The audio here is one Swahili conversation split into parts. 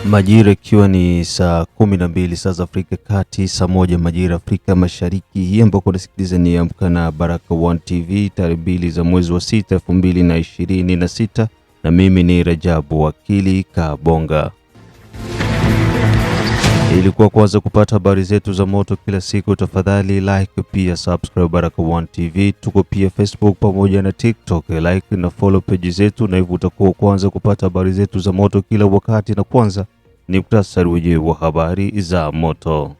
Majira ikiwa ni saa 12 saa za Afrika Kati, saa 1 majira Afrika Mashariki. Hii ambako unasikiliza ni Amka na Baraka1 TV, tarehe 2 za mwezi wa 6 2026, na mimi ni Rajabu Wakili Kabonga. Ilikuwa kwanza kupata habari zetu za moto kila siku, tafadhali like pia subscribe Baraka1 TV. Tuko pia Facebook pamoja na TikTok, like na follow page zetu, na hivyo utakuwa kwanza kupata habari zetu za moto kila wakati. Na kwanza ni muhtasari wenyewe wa habari za moto.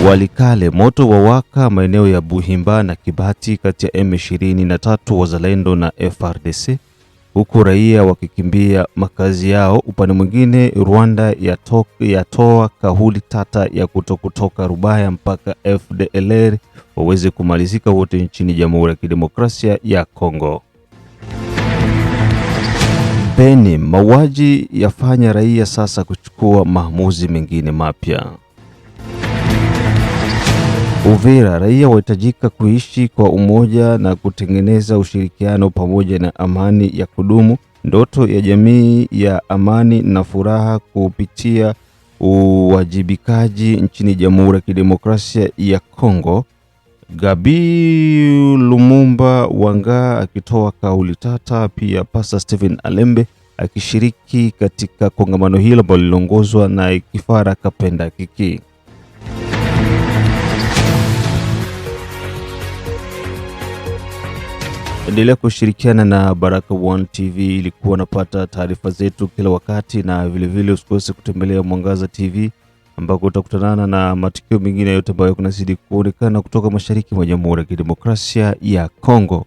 Walikale, moto wawaka maeneo ya Buhimba na Kibati kati ya M23 wazalendo na FARDC, huku raia wakikimbia makazi yao. Upande mwingine, Rwanda yatoa kauli tata ya kutoka Rubaya mpaka FDLR waweze kumalizika wote nchini Jamhuri ya Kidemokrasia ya Kongo. Beni, mauaji yafanya raia sasa kuchukua maamuzi mengine mapya. Uvira, raia wahitajika kuishi kwa umoja na kutengeneza ushirikiano pamoja na amani ya kudumu. Ndoto ya jamii ya amani na furaha kupitia uwajibikaji nchini Jamhuri ya Kidemokrasia ya Kongo. Gabi Lumumba Wanga akitoa kauli tata, pia Pastor Stephen Alembe akishiriki katika kongamano hilo ambalo liliongozwa na Kifara Kapenda Kiki. Endelea kushirikiana na Baraka1 TV ili kuwa unapata taarifa zetu kila wakati, na vilevile usikose kutembelea Mwangaza TV ambako utakutana na matukio mengine yote ambayo kunazidi kuonekana kutoka mashariki mwa Jamhuri ya Kidemokrasia ya Kongo.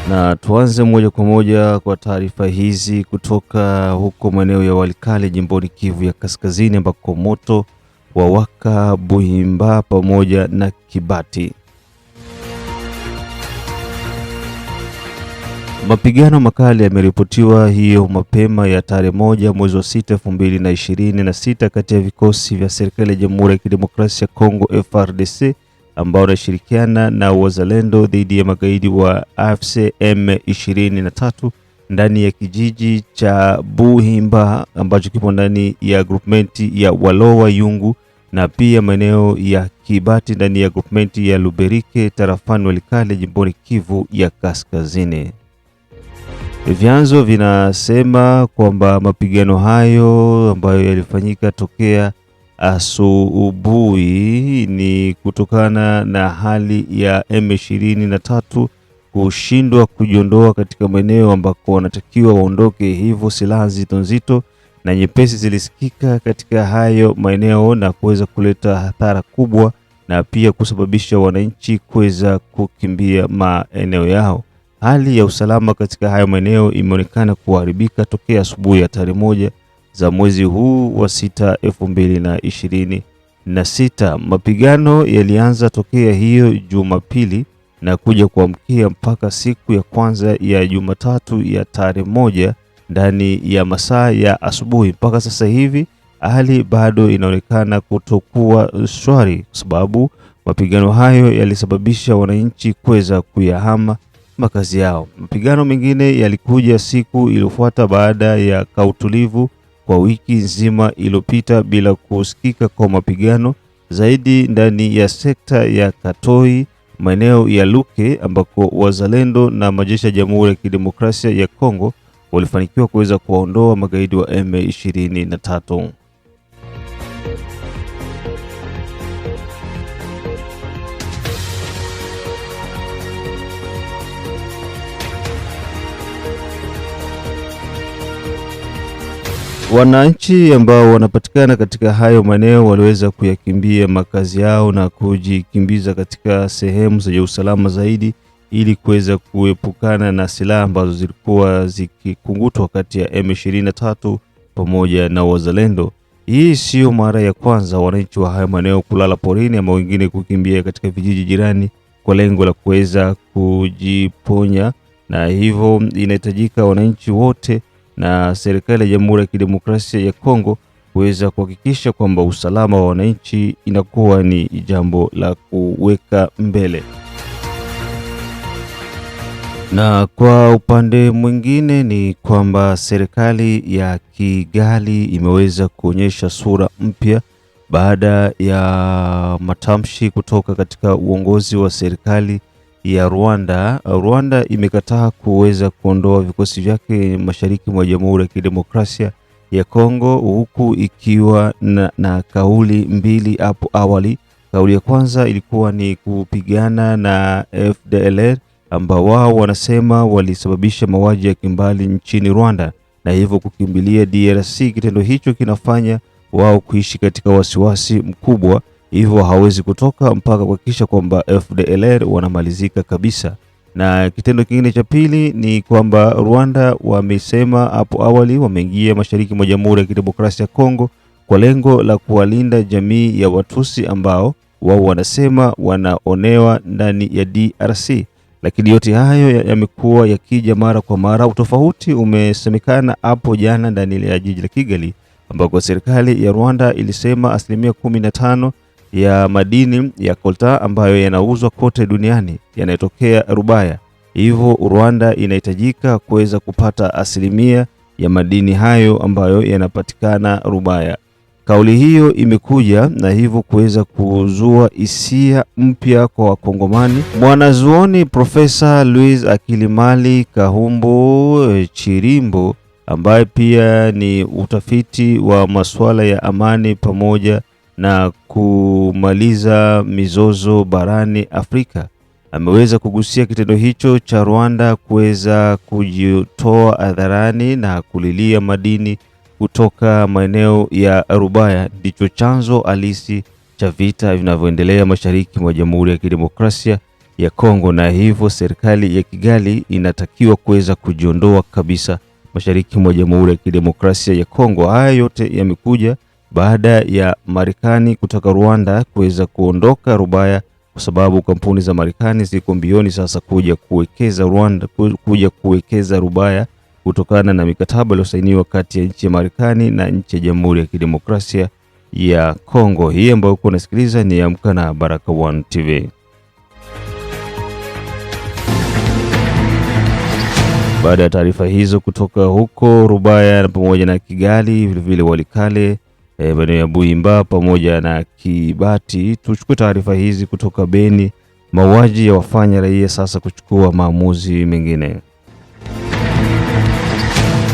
Na tuanze moja kwa moja kwa taarifa hizi kutoka huko maeneo ya Walikale jimboni Kivu ya Kaskazini, ambako moto wawaka Buhimba pamoja na Kibati. Mapigano makali yameripotiwa hiyo mapema ya tarehe 1 mwezi wa 6 2026 kati ya vikosi vya serikali ya Jamhuri ya Kidemokrasia ya Kongo FARDC ambao wanashirikiana na wazalendo dhidi ya magaidi wa AFC M23 ndani ya kijiji cha Buhimba ambacho kipo ndani ya groupment ya Walowa Yungu, na pia maeneo ya Kibati ndani ya groupment ya Luberike tarafani Walikale jimboni Kivu ya Kaskazini. Vyanzo vinasema kwamba mapigano hayo ambayo yalifanyika tokea asubuhi ni kutokana na hali ya M23 kushindwa kujiondoa katika maeneo ambako wanatakiwa waondoke, hivyo silaha nzito na nyepesi zilisikika katika hayo maeneo na kuweza kuleta hasara kubwa na pia kusababisha wananchi kuweza kukimbia maeneo yao. Hali ya usalama katika hayo maeneo imeonekana kuharibika tokea asubuhi ya tarehe 1 za mwezi huu wa 6 2026. Mapigano yalianza tokea hiyo Jumapili na kuja kuamkia mpaka siku ya kwanza ya Jumatatu ya tarehe 1 ndani ya masaa ya asubuhi. Mpaka sasa hivi hali bado inaonekana kutokuwa shwari, kwa sababu mapigano hayo yalisababisha wananchi kuweza kuyahama makazi yao. Mapigano mengine yalikuja siku iliyofuata baada ya kautulivu kwa wiki nzima iliyopita bila kusikika kwa mapigano zaidi ndani ya sekta ya Katoi, maeneo ya Luke ambako wazalendo na majeshi ya Jamhuri ya Kidemokrasia ya Kongo walifanikiwa kuweza kuwaondoa magaidi wa M23. Wananchi ambao wanapatikana katika hayo maeneo waliweza kuyakimbia makazi yao na kujikimbiza katika sehemu zenye usalama zaidi ili kuweza kuepukana na silaha ambazo zilikuwa zikikungutwa kati ya M23 pamoja na wazalendo. Hii sio mara ya kwanza wananchi wa hayo maeneo kulala porini ama wengine kukimbia katika vijiji jirani kwa lengo la kuweza kujiponya, na hivyo inahitajika wananchi wote na serikali ya Jamhuri ya Kidemokrasia ya Kongo kuweza kuhakikisha kwamba usalama wa wananchi inakuwa ni jambo la kuweka mbele. Na kwa upande mwingine ni kwamba serikali ya Kigali imeweza kuonyesha sura mpya baada ya matamshi kutoka katika uongozi wa serikali ya Rwanda. Rwanda imekataa kuweza kuondoa vikosi vyake mashariki mwa Jamhuri ya Kidemokrasia ya Kongo, huku ikiwa na kauli mbili hapo awali. Kauli ya kwanza ilikuwa ni kupigana na FDLR ambao wao wanasema walisababisha mauaji ya kimbali nchini Rwanda na hivyo kukimbilia DRC. Kitendo hicho kinafanya wao kuishi katika wasiwasi mkubwa, hivyo hawezi kutoka mpaka kuhakikisha kwamba FDLR wanamalizika kabisa. Na kitendo kingine cha pili ni kwamba Rwanda wamesema hapo awali wameingia mashariki mwa Jamhuri ya Kidemokrasia ya Kongo kwa lengo la kuwalinda jamii ya Watusi ambao wao wanasema wanaonewa ndani ya DRC. Lakini yote hayo yamekuwa yakija mara kwa mara. Utofauti umesemekana hapo jana ndani ya jiji la Kigali, ambako serikali ya Rwanda ilisema 15% ya madini ya coltan ambayo yanauzwa kote duniani yanatokea Rubaya. Hivyo Rwanda inahitajika kuweza kupata 1% ya madini hayo ambayo yanapatikana Rubaya. Kauli hiyo imekuja na hivyo kuweza kuzua hisia mpya kwa Wakongomani. Mwanazuoni Profesa Louise Akilimali Kahumbu Chirimbo, ambaye pia ni utafiti wa masuala ya amani pamoja na kumaliza mizozo barani Afrika, ameweza kugusia kitendo hicho cha Rwanda kuweza kujitoa hadharani na kulilia madini kutoka maeneo ya Rubaya ndicho chanzo halisi cha vita vinavyoendelea mashariki mwa Jamhuri ya Kidemokrasia ya Kongo, na hivyo serikali ya Kigali inatakiwa kuweza kujiondoa kabisa mashariki mwa Jamhuri ya Kidemokrasia ya Kongo. Haya yote yamekuja baada ya Marekani kutoka Rwanda kuweza kuondoka Rubaya, kwa sababu kampuni za Marekani ziko mbioni sasa kuja kuwekeza Rwanda, kuja kuwekeza Rubaya kutokana na mikataba iliyosainiwa kati ya nchi ya Marekani na nchi ya Jamhuri ya Kidemokrasia ya Kongo. Hii ambayo uko unasikiliza ni Amka na Baraka1 TV. Baada ya taarifa hizo kutoka huko Rubaya na pamoja na Kigali, vile Walikale, maeneo ya Buhimba pamoja na Kibati, tuchukue taarifa hizi kutoka Beni. Mauaji ya wafanya raia sasa kuchukua maamuzi mengine.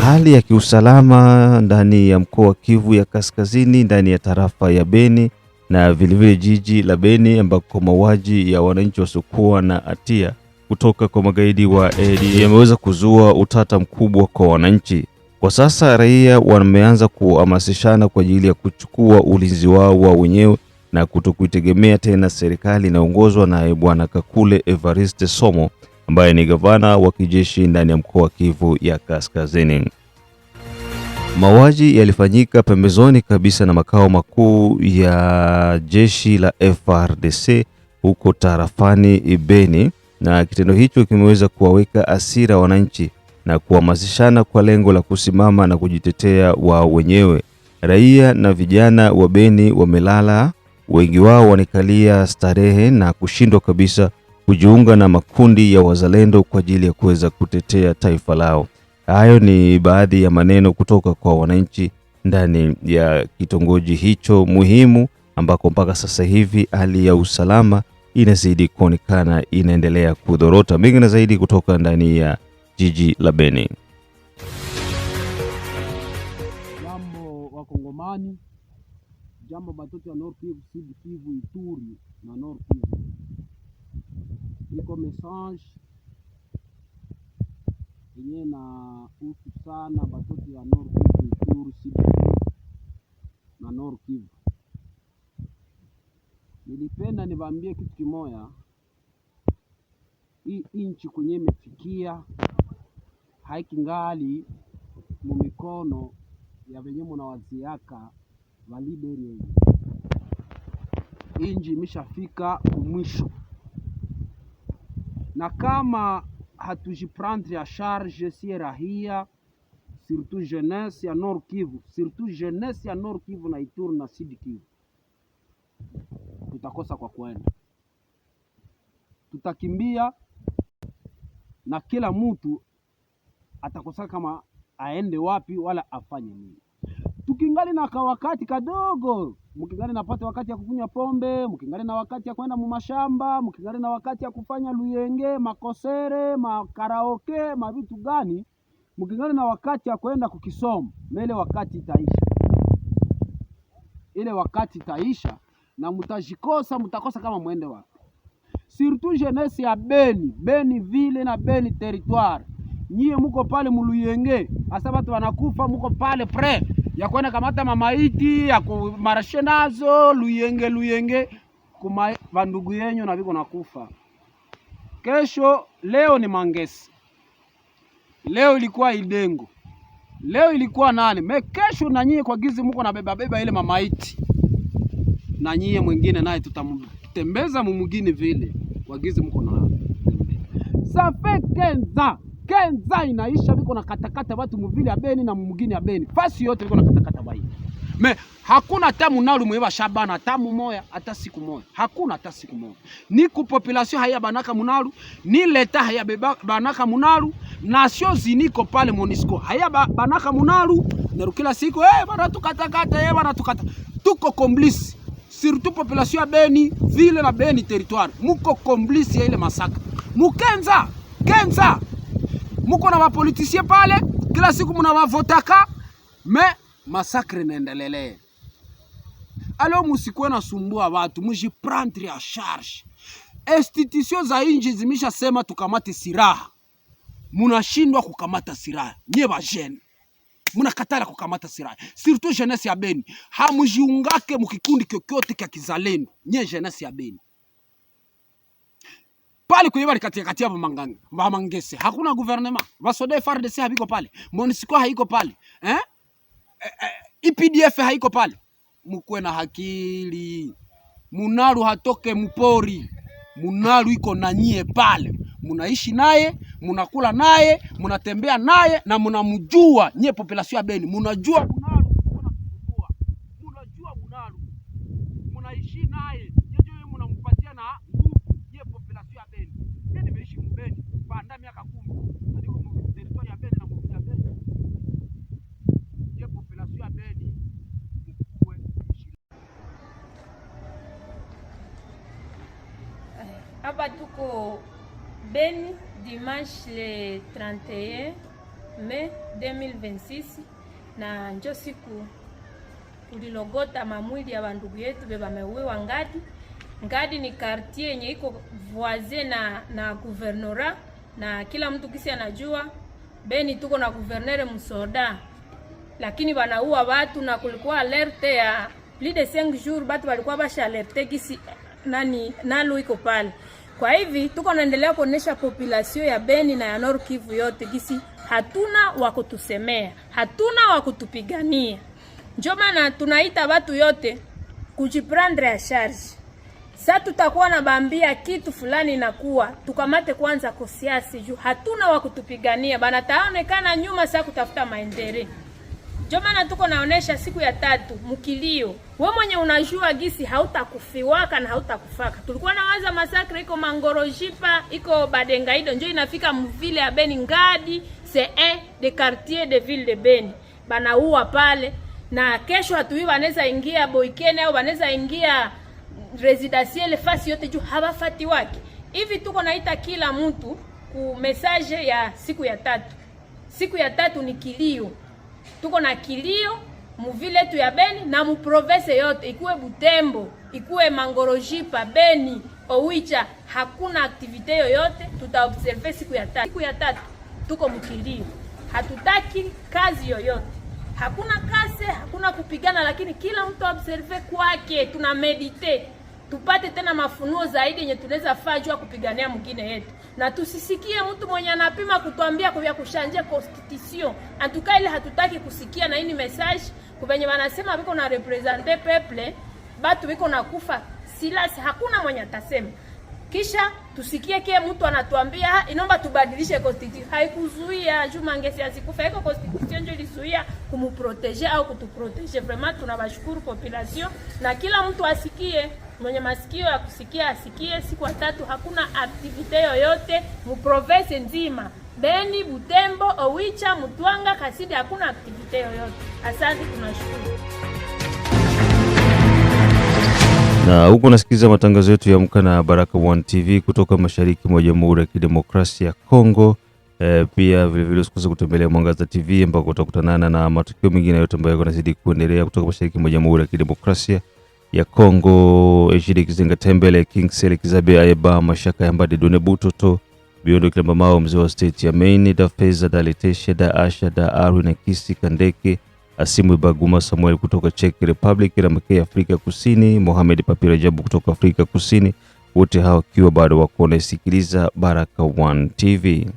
Hali ya kiusalama ndani ya mkoa wa Kivu ya Kaskazini, ndani ya tarafa ya Beni na vilevile jiji la Beni, ambako mauaji ya wananchi wasiokuwa na hatia kutoka kwa magaidi wa ADF yameweza kuzua utata mkubwa kwa wananchi. Kwa sasa raia wameanza kuhamasishana kwa ajili ya kuchukua ulinzi wao wa wenyewe na kutokuitegemea tena serikali inaongozwa na Bwana Kakule Evariste Somo, ambaye ni gavana wa kijeshi ndani ya mkoa wa Kivu ya Kaskazini. Mauaji yalifanyika pembezoni kabisa na makao makuu ya jeshi la FARDC huko tarafani Beni, na kitendo hicho kimeweza kuwaweka hasira wananchi na kuhamasishana kwa lengo la kusimama na kujitetea wao wenyewe. Raia na vijana wa Beni wamelala, wengi wao wanikalia starehe na kushindwa kabisa kujiunga na makundi ya wazalendo kwa ajili ya kuweza kutetea taifa lao. Hayo ni baadhi ya maneno kutoka kwa wananchi ndani ya kitongoji hicho muhimu, ambako mpaka sasa hivi hali ya usalama inazidi kuonekana inaendelea kudorota. Mengi na zaidi kutoka ndani ya jiji la Beni. Jambo Wakongomani, jambo batoto ya Nord Kivu, Sud Kivu, Ituri na Nord Kivu. Iko message yenye na usu sana batoto ya Nord Kivu, Ituri, Sud Kivu na Nord Kivu. Nilipenda niwaambie kitu kimoya. Hii inchi kwenye imefikia haikingali mu mikono ya venye munawaziaka wa lideri wenye. Inji imeshafika kumwisho, na kama hatujiprendre ya charge si rahia, surtout jeunesse ya Nord Kivu, surtout jeunesse ya Nord Kivu na Ituri na Sud Kivu, tutakosa kwa kwenda, tutakimbia na kila mtu atakosa kama aende wapi wala afanye nini. Tukingali na wakati kadogo, mkingali napata wakati ya kukunywa pombe, mkingali na wakati ya kwenda mumashamba, mkingali na wakati ya kufanya luyenge, makosere, makaraoke, mavitu gani, mkingali na wakati ya kwenda kukisoma, mele wakati itaisha. Ile wakati itaisha na mutakosa kama mwende wapi. Surtout jeunesse ya Beni ville na Beni territoire. Nyie muko pale muluyenge, asa watu wanakufa, muko pale pre ya kwenda kamata mamaiti ya kumarashe nazo luyenge kuma vandugu yenyu na viko nakufa. Kesho leo ni Mangesi, leo ilikuwa Idengo, leo ilikuwa nani, kesho na nyie kwa gizi muko na beba ile mamaiti, na nyie mwingine naye tutamtembeza mumugini vile kwa gizi muko na safe kenza inaisha, viko na katakata watu muvili ya Beni na mumugini ya Beni, fasi yote viko na katakata bai. Hakuna tamu nalu mweba shabana tamu moya hata siku moya, hakuna hata siku moya. Ni ku population haya banaka munalu, ni leta haya banaka munalu, nasio ziniko pale Monisco haya banaka munalu, na kila siku bana tukatakata bana tukata. Tuko complice, surtout population ya Beni ville na Beni territoire, muko complice ya ile masaka. Mukenza muko na mapolitisien pale, kila siku mnawavotaka, masakre naendelele. Alo musikuwe na sumbua watu, mujiprendre ya charge. Institution za inji zimisha sema tukamate siraha, munashindwa kukamata siraha. Nye ba jeune munakatala kukamata siraha, surtout jeunesse ya Beni. Hamujiungake mukikundi kyokyote kya kizalendo, nye jeunesse ya Beni. Pale kuyeba katia ba Mangesi, hakuna gouvernement. Basode FARDC habiko pale, Monisco haiko pale, IPDF haiko pale. Mukwe na hakili. Munalu hatoke mpori, munalu iko na nyie pale, munaishi naye, munakula naye, munatembea naye, na munamjua. Nyie population ya Beni munajua munalu, munajua munalu, munaishi naye, yeye munampatia na nguvu. Nyie population ya Beni, mimi nimeishi mbeni baada miaka 10 niko mu territoire ya Beni na mu ya Beni. Nyie population ya Beni hapa tuko Beni dimanche le 31 mai 2026, na njo siku tulilogota mamwili ya bandugu yetu beba meuwewa Ngadi ni quartier yenye iko voisin na gouvernora, na kila mtu kisi anajua Beni tuko na gouverneur msoda, lakini banaua watu, na kulikuwa alerte ya plus de 5 jours batu walikuwa basha alerte kisi nalu iko pale. Kwa hivi tuko naendelea kuonesha population ya Beni na ya Nord Kivu yote kisi hatuna wakutusemea, hatuna wakutupigania. Ndio maana tunaita watu yote kujiprendre ya charge. Sasa tutakuwa na bambia kitu fulani inakuwa tukamate kwanza kosiasi juu hatuna wakutupigania, bana taonekana nyuma sasa kutafuta maendeleo. Ndio maana tuko naonesha siku ya 3 mkilio. Wewe mwenye unajua gisi hautakufiwaka na hautakufaka. Tulikuwa nawaza masakre iko Mangorojipa, iko Badengaido, ndio inafika mvile ya Beni Ngadi, c'est un des quartiers de ville de Beni. Banaua pale, na kesho hatuwi wanaweza ingia Boikene au wanaweza ingia residentiel fasi yote juu habafati wake. Hivi tuko naita kila mtu ku message ya siku ya 3. Siku ya 3 ni kilio. Tuko na kilio muvile tu ya Beni na mu province yote, ikuwe Butembo, ikuwe Mangorojipa, Beni, Owicha, hakuna aktivite yoyote tutaobserve siku ya 3. Siku ya 3 tuko mkilio. Hatutaki kazi yoyote. Hakuna kazi, hakuna kupigana, lakini kila mtu observe kwake, tuna medite. Tupate tena mafunuo zaidi yenye tunaweza fajua kupigania mwingine yetu. Na tusisikie mtu mwenye anapima kutuambia kwa kushanje constitution. Antuka ile hatutaki kusikia, na hii message kubenye wanasema biko na representer peuple, batu biko na kufa silasi, hakuna mwenye atasema. kisha tusikie kie mtu anatuambia inomba tubadilishe constitution. Haikuzuia Juma Ngesi asikufa, iko constitution ndio ilizuia kumuproteger au kutuproteger. Vraiment tunabashukuru population, na kila mtu asikie, mwenye masikio ya kusikia asikie. Siku 3 hakuna activite yoyote mu province nzima, Beni, Butembo, Owicha, Mutwanga, Kasidi, hakuna activite yoyote. Asante, tunashukuru. Na huko nasikiliza matangazo yetu ya Amka na Baraka One TV kutoka mashariki mwa Jamhuri ya Kidemokrasia ya Kongo. Pia vile vile usikose kutembelea Mwangaza TV ambako utakutana na matukio mengine yote ambayo yanazidi kuendelea kutoka mashariki mwa Jamhuri ya Kidemokrasia ya Kongo. Ejide Kizenga Tembele, King Sele Kizabe Ayeba, Mashaka Yambade Done Butoto, Biondo Kilamba Mao, mzee wa state ya Maine, da Feza, da Letesha, da Asha, da Aru na Kisi Kandeke, Asimu Baguma Samuel kutoka Czech Republic, na Mkee Afrika Kusini, Mohamed Papira Jabu kutoka Afrika Kusini, wote hao kiwa bado wako wanasikiliza Baraka One TV.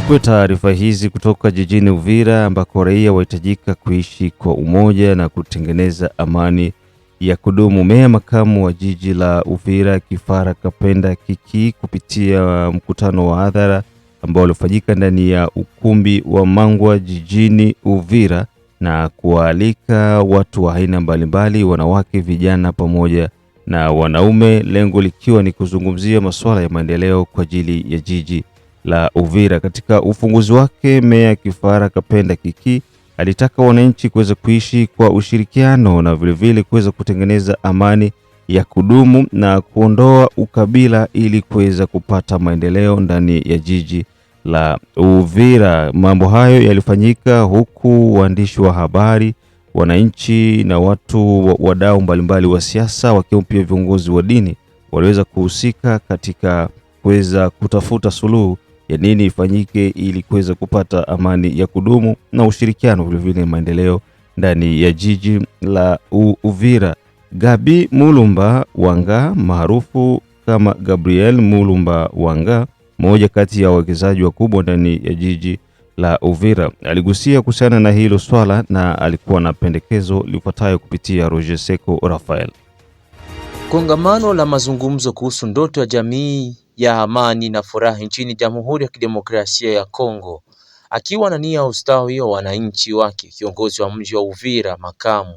Kwa taarifa hizi kutoka jijini Uvira ambako raia wahitajika kuishi kwa umoja na kutengeneza amani ya kudumu. Meya makamu wa jiji la Uvira Kifara Kapenda Kiki kupitia mkutano wa hadhara ambao ulifanyika ndani ya ukumbi wa Mangwa jijini Uvira na kualika watu wa aina mbalimbali, wanawake, vijana pamoja na wanaume, lengo likiwa ni kuzungumzia masuala ya maendeleo kwa ajili ya jiji la Uvira. Katika ufunguzi wake, Meya Kifara Kapenda Kiki alitaka wananchi kuweza kuishi kwa ushirikiano na vile vile kuweza kutengeneza amani ya kudumu na kuondoa ukabila ili kuweza kupata maendeleo ndani ya jiji la Uvira. Mambo hayo yalifanyika huku waandishi wa habari, wananchi na watu wadau mbalimbali wa siasa wakiwa pia viongozi wa dini waliweza kuhusika katika kuweza kutafuta suluhu ya nini ifanyike ili kuweza kupata amani ya kudumu na ushirikiano vile vile maendeleo ndani ya jiji la Uvira. Gabi Mulumba Wanga maarufu kama Gabriel Mulumba Wanga, mmoja kati ya wawekezaji wakubwa ndani ya jiji la Uvira, aligusia kuhusiana na hilo swala na alikuwa na pendekezo lifuatayo kupitia Roger Seko Rafael. Kongamano la mazungumzo kuhusu ndoto ya jamii ya amani na furaha nchini Jamhuri ya Kidemokrasia ya Kongo. Akiwa na nia ustawi wa wananchi wake, kiongozi wa mji wa Uvira makamu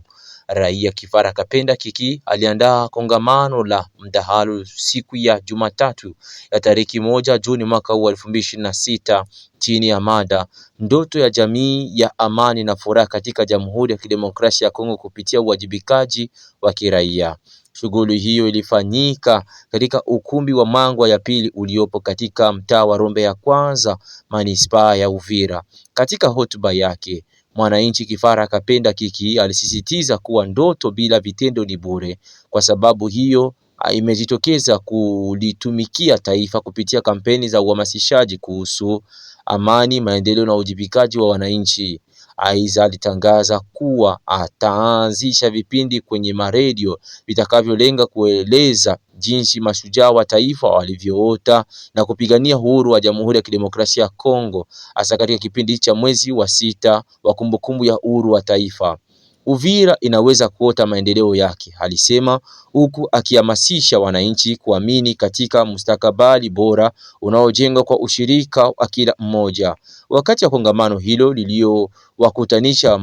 raia Kifara Kapenda Kiki aliandaa kongamano la mdahalo siku ya Jumatatu ya tariki 1 Juni mwaka 2026 chini ya mada ndoto ya jamii ya amani na furaha katika Jamhuri ya Kidemokrasia ya Kongo kupitia uwajibikaji wa kiraia. Shughuli hiyo ilifanyika katika ukumbi wa Mangwa ya pili uliopo katika mtaa wa Rombe ya kwanza manispaa ya Uvira. Katika hotuba yake, mwananchi Kifara Kapenda Kiki alisisitiza kuwa ndoto bila vitendo ni bure. Kwa sababu hiyo imejitokeza kulitumikia taifa kupitia kampeni za uhamasishaji kuhusu amani, maendeleo na uwajibikaji wa wananchi. Aidha alitangaza kuwa ataanzisha vipindi kwenye maredio vitakavyolenga kueleza jinsi mashujaa wa taifa walivyoota na kupigania uhuru wa Jamhuri ya Kidemokrasia ya Kongo, hasa katika kipindi cha mwezi wa 6 wa kumbukumbu ya uhuru wa taifa. Uvira inaweza kuota maendeleo yake, alisema, huku akihamasisha wananchi kuamini katika mustakabali bora unaojengwa kwa ushirika wa kila mmoja. Wakati wa kongamano hilo liliowakutanisha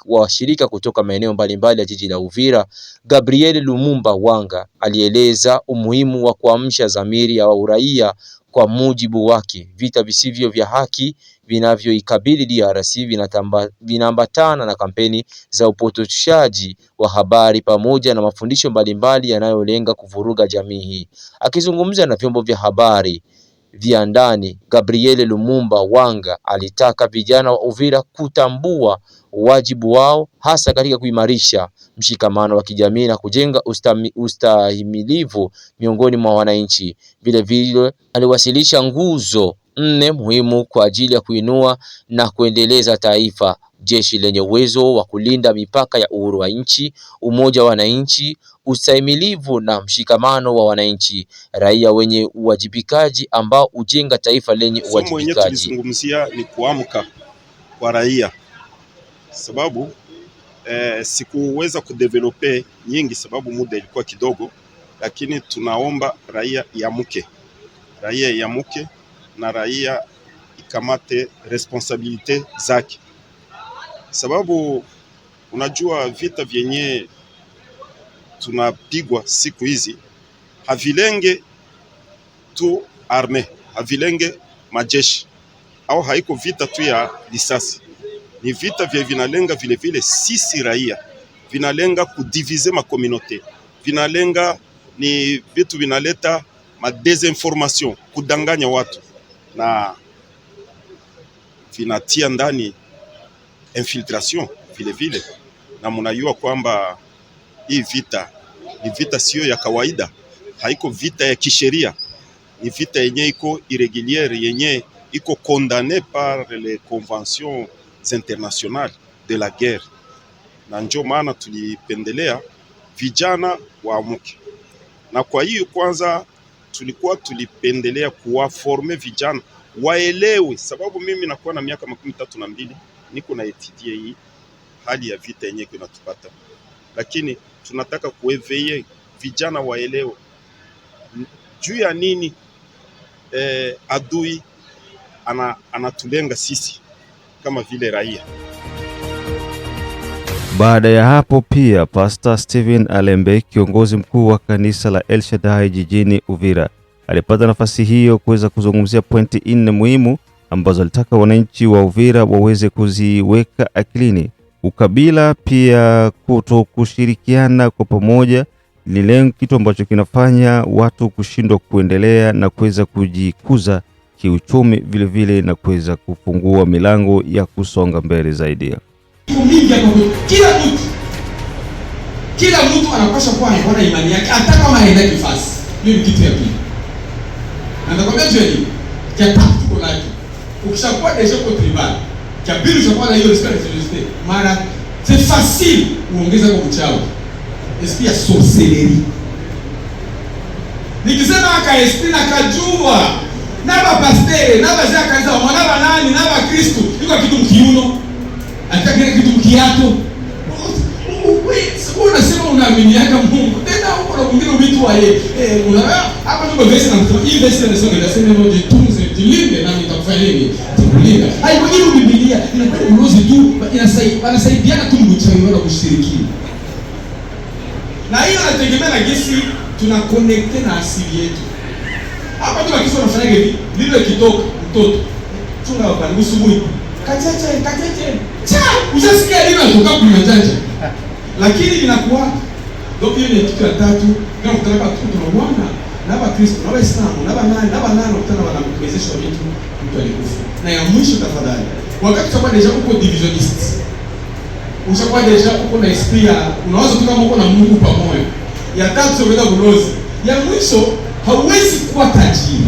washirika kutoka maeneo mbalimbali ya jiji la Uvira, Gabriel Lumumba Wanga alieleza umuhimu wa kuamsha dhamiri ya uraia. Kwa mujibu wake, vita visivyo vya haki vinavyoikabili DRC vinaambatana na kampeni za upotoshaji wa habari pamoja na mafundisho mbalimbali yanayolenga kuvuruga jamii hii. Akizungumza na vyombo vya habari vya ndani, Gabriel Lumumba Wanga alitaka vijana wa Uvira kutambua wajibu wao hasa katika kuimarisha mshikamano wa kijamii na kujenga ustahimilivu miongoni mwa wananchi. Vile vile aliwasilisha nguzo 4 muhimu kwa ajili ya kuinua na kuendeleza taifa: jeshi lenye uwezo wa kulinda mipaka ya uhuru wa nchi, umoja wa wananchi, ustahimilivu na mshikamano wa wananchi, raia wenye uwajibikaji ambao ujenga taifa lenye uwajibikaji. Tulizungumzia ni kuamka kwa raia, sababu Sikuweza kudevelope nyingi sababu muda ilikuwa kidogo, lakini tunaomba raia yamuke na raia ikamate responsabilite zake, sababu unajua vita vyenye tunapigwa siku hizi havilenge tu arme, havilenge majeshi, au haiko vita tu ya risasi, ni vita vya vinalenga vile vile sisi raia, vinalenga kudivize makomunote, vinalenga ni vitu vinaleta madesinformation, kudanganya watu na vinatia ndani infiltration vile vile. Na mnajua kwamba hii vita ni vita sio ya kawaida, haiko vita ya kisheria, ni vita yenye iko irrégulière, yenye iko condamné par les conventions internationales de la guerre. Na ndio maana tulipendelea vijana waamuke, na kwa hiyo kwanza tulipendelea kuwaforme vijana waelewe, sababu mimi nakuwa na miaka 32 niko na etudie hii hali ya vita yenyewe inatupata, lakini tunataka kueveye vijana waelewe juu ya nini adui anatulenga sisi kama vile raia. Baada ya hapo pia Pastor Steven Alembe, kiongozi mkuu wa kanisa la El Shaddai jijini Uvira, alipata nafasi hiyo kuweza kuzungumzia pointi 4 muhimu ambazo alitaka wananchi wa Uvira waweze kuziweka akilini. Ukabila, pia kushirikiana kwa pamoja, lile kitu ambacho kinafanya watu kushindwa kuendelea na kuweza kujikuza kiuchumi vile vile na kuweza kufungua milango ya kusonga mbele zaidi. Kila mtu anapaswa kuwa anaona imani yake hata kama haenda kifasi. Hiyo ni kitu ya pili. Na nitakwambia jeni, kia tatu tuko laki. Ukishakuwa deja kwa tribal, kia pili ushakuwa na hiyo responsabilité. Mara c'est facile uongeza kwa uchawi. Esprit ya sorcellerie. Nikisema aka esprit na kajua na ba pasteur na ba zaka kanisa mwana ba nani na ba Kristo iko kitu mkiuno. Atakile kitu mkiato. Wewe unasema unaaminiaka Mungu. Tena uko na mwingine vitu wa yeye. Hapa ndio basi na mtu. Hii basi na sio nasema moja tunze tilinde na nitakufanya nini? Tukulinda. Haiko hiyo Biblia inakuwa ulozi tu inasaidiana tu mchawi wala kushiriki. Na hiyo inategemea na jinsi tuna connect na asili yetu. Hapa ndio kisha unafanya hivi. Lile kitoka mtoto. Tuna hapa ni usubuhi. Kacheche. Cha, usasikia lile kutoka kwa mjanja. Lakini inakuwa ndio hiyo ni kitu ya tatu, kama kutaka tunaona na ba Kristo, na ba Islamu, na ba nani kutana wanakuwezesha vitu mtu alikufa. Na ya mwisho tafadhali, wakati utakuwa deja uko divisionist. Ushakuwa deja uko na esprit ya unaweza tu kama uko na Mungu pamoja. Ya tatu sio kwenda kulozi. Ya mwisho hauwezi kuwa tajiri.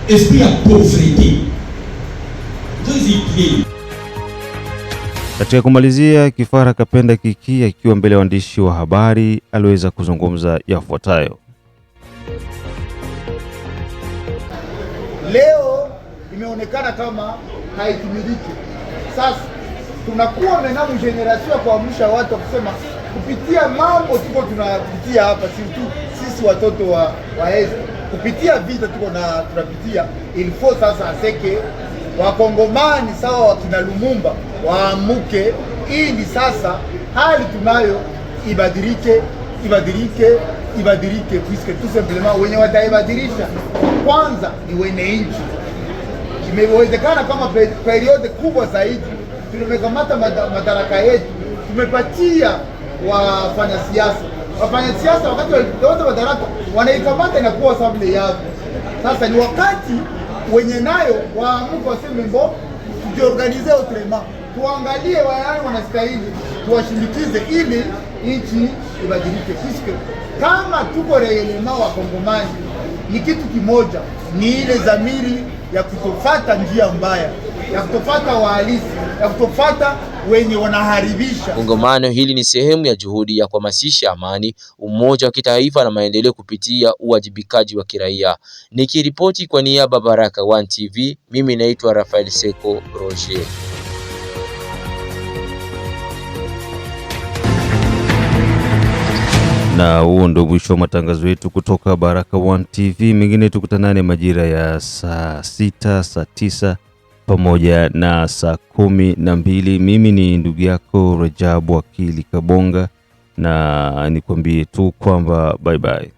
Esprit ya pauvreté. Katika kumalizia, Kifara Kapenda Kiki akiwa mbele ya waandishi wa habari aliweza kuzungumza yafuatayo. Leo imeonekana kama haitimiliki. Sasa tunakuwa menamu generation kuamsha watu kusema kupitia mambo tuko tunapitia hapa, sisi watoto wa Yesu kupitia vita tunapitia, il faut sasa aseke Wakongomani sawa wakina Lumumba waamuke ili sasa hali tunayo ibadilike puisque tout simplement wenye wataibadilisha kwanza ni wenye nchi. Imewezekana kama periode kubwa zaidi tumekamata madaraka yetu, tumepatia wafanya siasa wakati wote madaraka wanaikamata inakuwa sababu yao. Sasa ni wakati wenye nayo waamuke waseme mbo tujiorganize autrement, tuangalie wale wanastahili, tuwashindikize ili nchi ibadilike. Puisque kama tuko reelema wa Kongomani ni kitu kimoja, ni ile dhamiri ya kutofata njia mbaya, ya kutofata wahalisi, ya kutofata wenye wanaharibisha. Kongamano hili ni sehemu ya juhudi ya kuhamasisha amani, umoja wa kitaifa na maendeleo kupitia uwajibikaji wa kiraia. Nikiripoti kwa niaba Baraka One TV, mimi naitwa Rafael Seko Roger. Na huo ndio mwisho wa matangazo yetu kutoka Baraka1 TV. Mengine tukutanane majira ya saa 6, saa 9 pamoja na saa 12. Mimi ni ndugu yako Rajabu Akili Kabonga, na nikwambie tu kwamba bye bye.